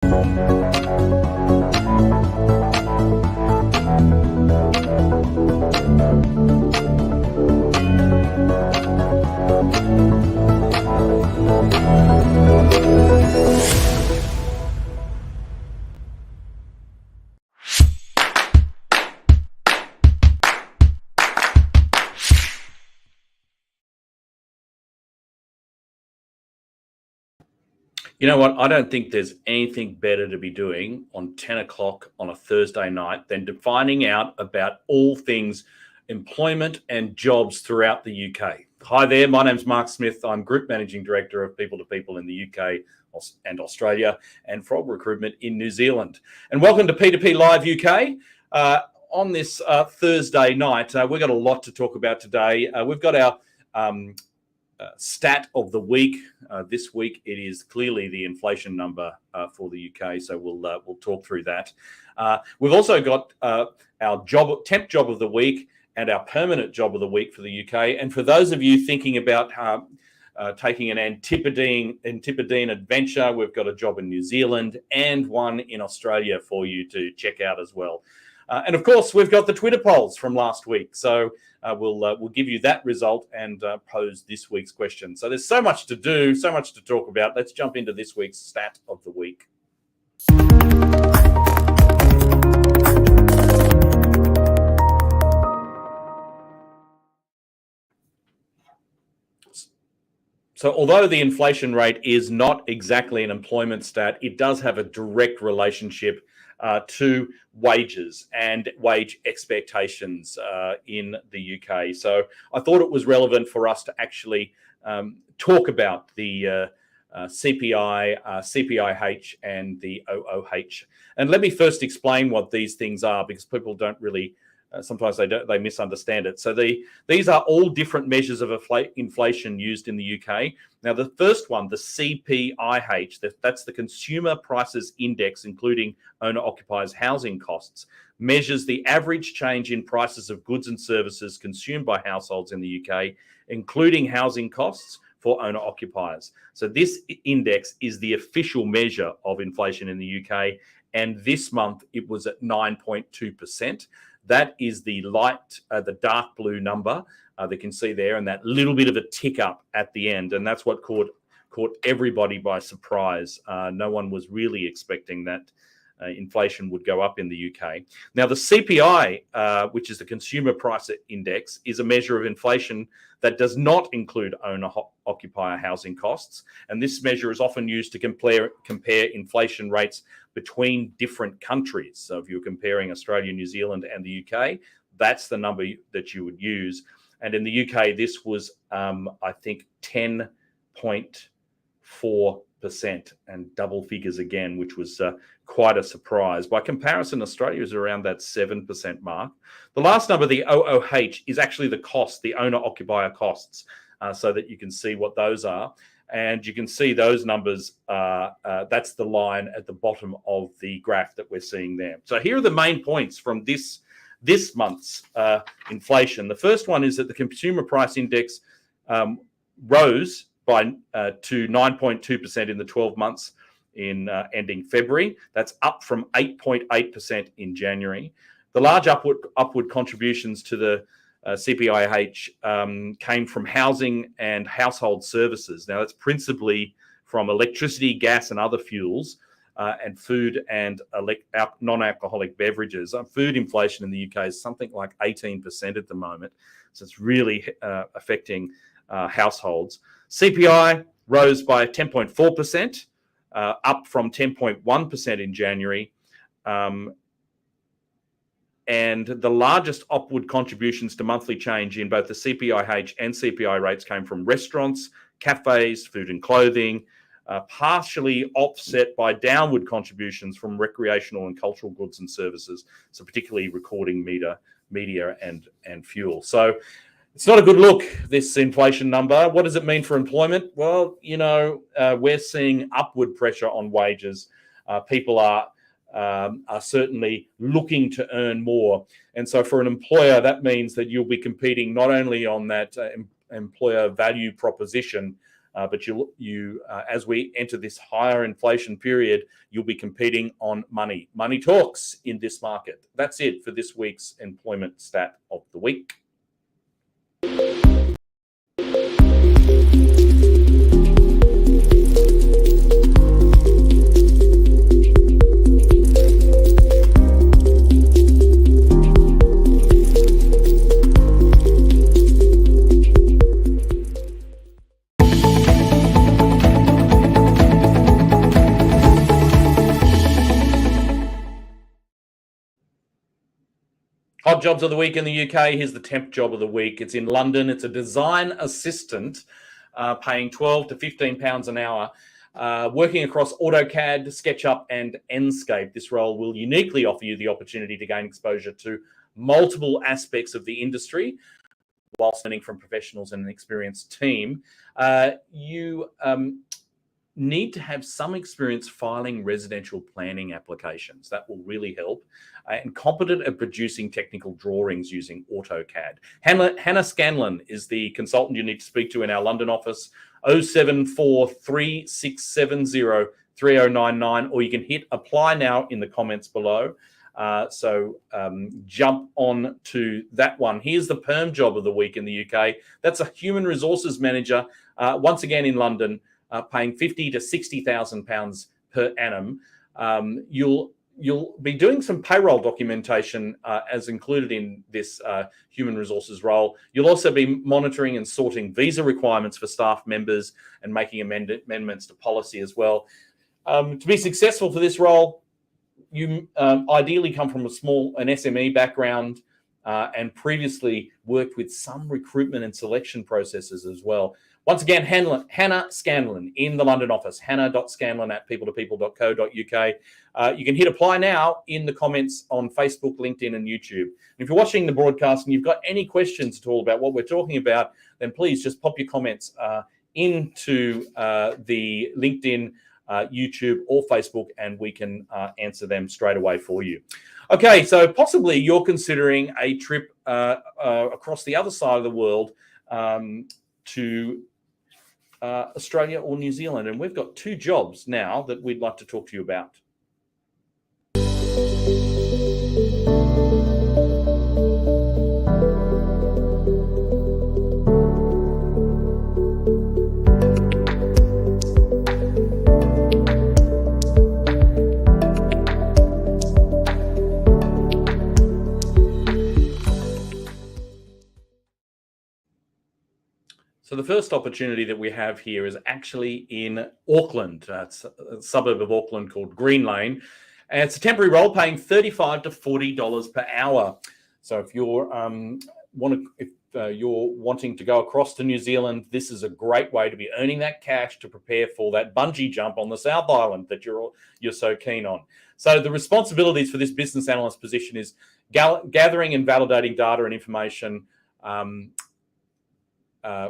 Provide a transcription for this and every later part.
You know what? I don't think there's anything better to be doing on 10 o'clock on a Thursday night than to finding out about all things employment and jobs throughout the UK. Hi there, my name's Mark Smith. I'm Group Managing Director of People to People in the UK and Australia and Frog Recruitment in New Zealand. And welcome to P2P Live UK. On this Thursday night, we've got a lot to talk about today. We've got our stat of the week. This week it is clearly the inflation number for the UK, so we'll talk through that. We've also got our temp job of the week and our permanent job of the week for the UK. And for those of you thinking about taking an Antipodean adventure, we've got a job in New Zealand and one in Australia for you to check out as well. And of course, we've got the Twitter polls from last week. So we'll give you that result and pose this week's question. So there's so much to do, so much to talk about. Let's jump into this week's stat of the week. So although the inflation rate is not exactly an employment stat, it does have a direct relationship to wages and wage expectations in the UK. So I thought it was relevant for us to actually talk about the CPI, CPIH and the OOH. And let me first explain what these things are, because people don't really sometimes they misunderstand it. So these are all different measures of inflation used in the UK. Now, the first one, the CPIH, that's the Consumer Prices Index, including owner-occupiers' housing costs, measures the average change in prices of goods and services consumed by households in the UK, including housing costs for owner-occupiers. So this index is the official measure of inflation in the UK, and this month it was at 9.2%. That is the dark blue number that you can see there, and that little bit of a tick up at the end. And that's what caught everybody by surprise. No one was really expecting that inflation would go up in the UK. Now, the CPI, which is the Consumer Price Index, is a measure of inflation that does not include owner-occupier housing costs. And this measure is often used to compare inflation rates between different countries. So if you're comparing Australia, New Zealand, and the UK, that's the number that you would use. And in the UK, this was, I think, 10.4%, and double figures again, which was quite a surprise. By comparison, Australia is around that 7% mark. The last number, the OOH, is actually the cost, the owner-occupier costs, so that you can see what those are. And you can see those numbers, that's the line at the bottom of the graph that we're seeing there. So here are the main points from this month's inflation. The first one is that the Consumer Price Index rose by to 9.2% in the 12 months in ending February. That's up from 8.8% in January. The large upward contributions to the CPIH came from housing and household services. Now, that's principally from electricity, gas, and other fuels, and food and non-alcoholic beverages. Food inflation in the UK is something like 18% at the moment, so it's really affecting households. CPI rose by 10.4%, up from 10.1% in January. And the largest upward contributions to monthly change in both the CPIH and CPI rates came from restaurants, cafes, food and clothing, partially offset by downward contributions from recreational and cultural goods and services, so particularly recording media and fuel. So it's not a good look, this inflation number. What does it mean for employment? Well, we're seeing upward pressure on wages. People are certainly looking to earn more. And so for an employer, that means that you'll be competing not only on that employer value proposition, But as we enter this higher inflation period, you'll be competing on money. Money talks in this market. That's it for this week's employment stat of the week. Hot jobs of the week in the UK. Here's the temp job of the week. It's in London. It's a design assistant paying £12 to £15 an hour, working across AutoCAD, SketchUp and Enscape. This role will uniquely offer you the opportunity to gain exposure to multiple aspects of the industry whilst learning from professionals and an experienced team. You need to have some experience filing residential planning applications. That will really help. And competent at producing technical drawings using AutoCAD. Hannah Scanlon is the consultant you need to speak to in our London office, 07436703099, or you can hit apply now in the comments below. So jump on to that one. Here's the perm job of the week in the UK. That's a human resources manager, once again in London, paying £50,000 to £60,000 per annum. You'll be doing some payroll documentation as included in this human resources role. You'll also be monitoring and sorting visa requirements for staff members and making amendments to policy as well. To be successful for this role, you ideally come from an SME background and previously worked with some recruitment and selection processes as well. Once again, Hannah Scanlon in the London office, hannah.scanlon@people2people.co.uk. You can hit apply now in the comments on Facebook, LinkedIn, and YouTube. And if you're watching the broadcast and you've got any questions at all about what we're talking about, then please just pop your comments into the LinkedIn, YouTube, or Facebook, and we can answer them straight away for you. Okay, so possibly you're considering a trip across the other side of the world to Australia or New Zealand. And we've got two jobs now that we'd like to talk to you about. So the first opportunity that we have here is actually in Auckland. It's a suburb of Auckland called Green Lane. And it's a temporary role paying $35 to $40 per hour. So if you're wanting to go across to New Zealand, this is a great way to be earning that cash to prepare for that bungee jump on the South Island that you're so keen on. So the responsibilities for this business analyst position is gathering and validating data and information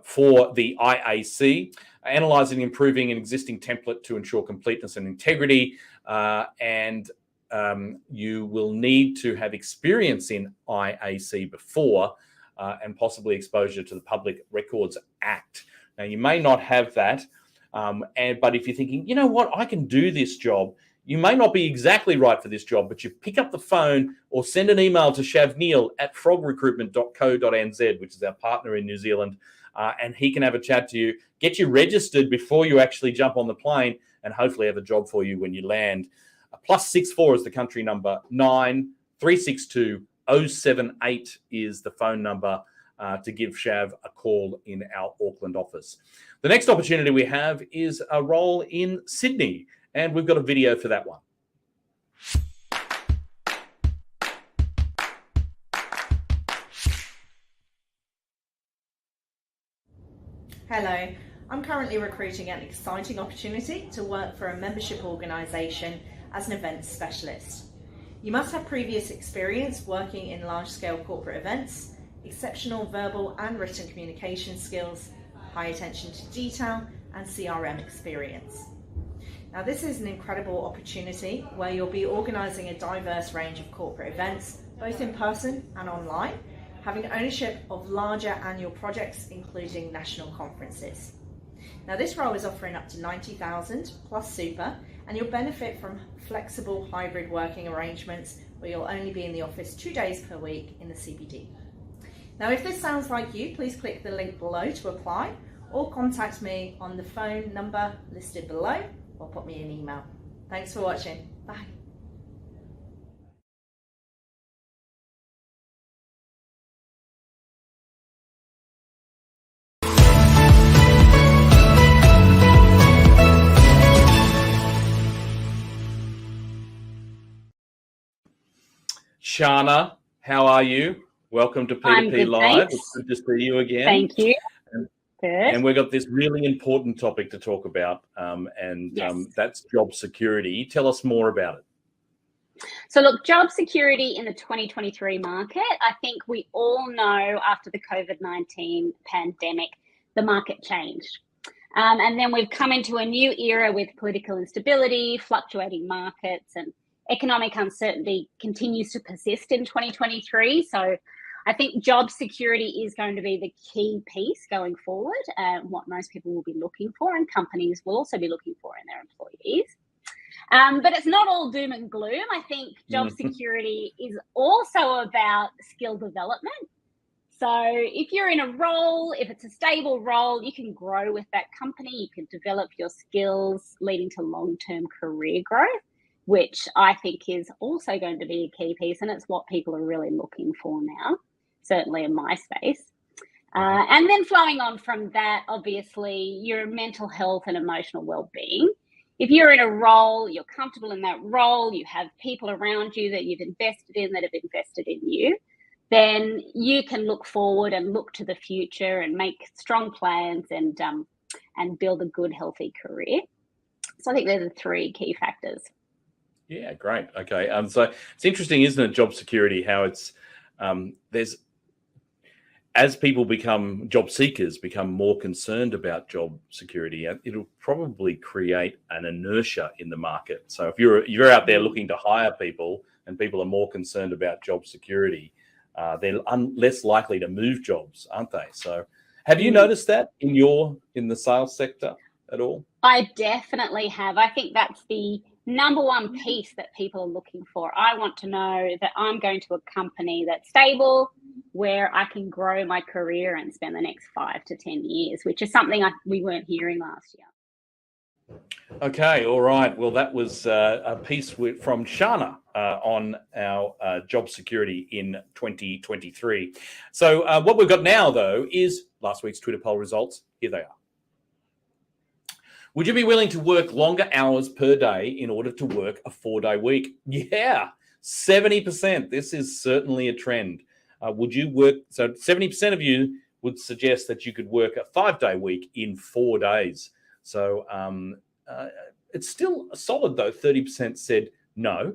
for the IAC, analysing, improving an existing template to ensure completeness and integrity, and you will need to have experience in IAC before and possibly exposure to the Public Records Act. Now, you may not have that, but if you're thinking, you know what, I can do this job, you may not be exactly right for this job, but you pick up the phone or send an email to Shavneil at frogrecruitment.co.nz, which is our partner in New Zealand, and he can have a chat to you, get you registered before you actually jump on the plane, and hopefully have a job for you when you land. +64 is the country number, 9362 078 is the phone number to give Shav a call in our Auckland office. The next opportunity we have is a role in Sydney, and we've got a video for that one. Hello, I'm currently recruiting an exciting opportunity to work for a membership organisation as an events specialist. You must have previous experience working in large-scale corporate events, exceptional verbal and written communication skills, high attention to detail, and CRM experience. Now, this is an incredible opportunity where you'll be organising a diverse range of corporate events, both in person and online, having ownership of larger annual projects, including national conferences. Now this role is offering up to 90,000 plus super, and you'll benefit from flexible hybrid working arrangements where you'll only be in the office 2 days per week in the CBD. Now if this sounds like you, please click the link below to apply or contact me on the phone number listed below or pop me an email. Thanks for watching. Bye. Sharna, how are you? Welcome to P2P Live. It's good to see you again. Thank you. Good. And we've got this really important topic to talk about, that's job security. Tell us more about it. So look, job security in the 2023 market, I think we all know after the COVID-19 pandemic, the market changed. And then we've come into a new era with political instability, fluctuating markets, and economic uncertainty continues to persist in 2023. So I think job security is going to be the key piece going forward, what most people will be looking for, and companies will also be looking for in their employees. But it's not all doom and gloom. I think job security is also about skill development. So if you're in a role, if it's a stable role, you can grow with that company, you can develop your skills leading to long-term career growth, which I think is also going to be a key piece, and it's what people are really looking for now, certainly in my space. And then flowing on from that, obviously, your mental health and emotional well-being. If you're in a role, you're comfortable in that role, you have people around you that you've invested in that have invested in you, then you can look forward and look to the future and make strong plans and build a good, healthy career. So I think they're the three key factors. Yeah, great. Okay. So it's interesting, isn't it, job security, how it's as people job seekers become more concerned about job security, it'll probably create an inertia in the market. So if you're out there looking to hire people and people are more concerned about job security, they're less likely to move jobs, aren't they? So have you noticed that in the sales sector at all? I definitely have. I think that's the number one piece that people are looking for. I want to know that I'm going to a company that's stable, where I can grow my career and spend the next 5 to 10 years, which is something we weren't hearing last year. Okay, all right. Well, that was a piece from Sharna on our job security in 2023. So what we've got now, though, is last week's Twitter poll results. Here they are. Would you be willing to work longer hours per day in order to work a 4-day week? Yeah, 70%. This is certainly a trend. Would you work? So 70% of you would suggest that you could work a 5-day week in 4 days. So it's still solid, though. 30% said no.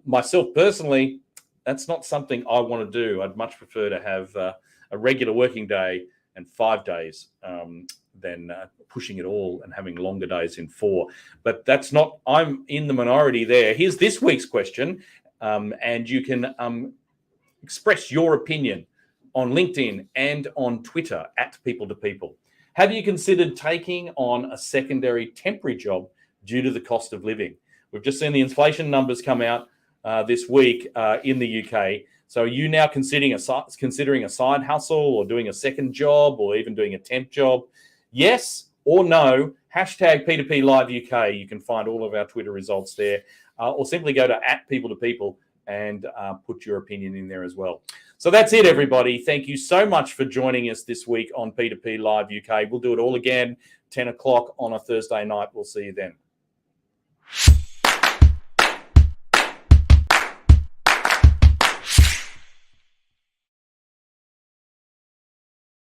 Myself personally, that's not something I want to do. I'd much prefer to have a regular working day and 5 days than pushing it all and having longer days in 4. But that's not, I'm in the minority there. Here's this week's question, and you can express your opinion on LinkedIn and on Twitter at People2People. Have you considered taking on a secondary temporary job due to the cost of living? We've just seen the inflation numbers come out this week in the UK. So are you now considering a side hustle or doing a second job or even doing a temp job? Yes or no, hashtag P2P Live UK. You can find all of our Twitter results there, or simply go to at People2People and put your opinion in there as well. So that's it, everybody. Thank you so much for joining us this week on P2P Live UK. We'll do it all again, 10 o'clock on a Thursday night. We'll see you then.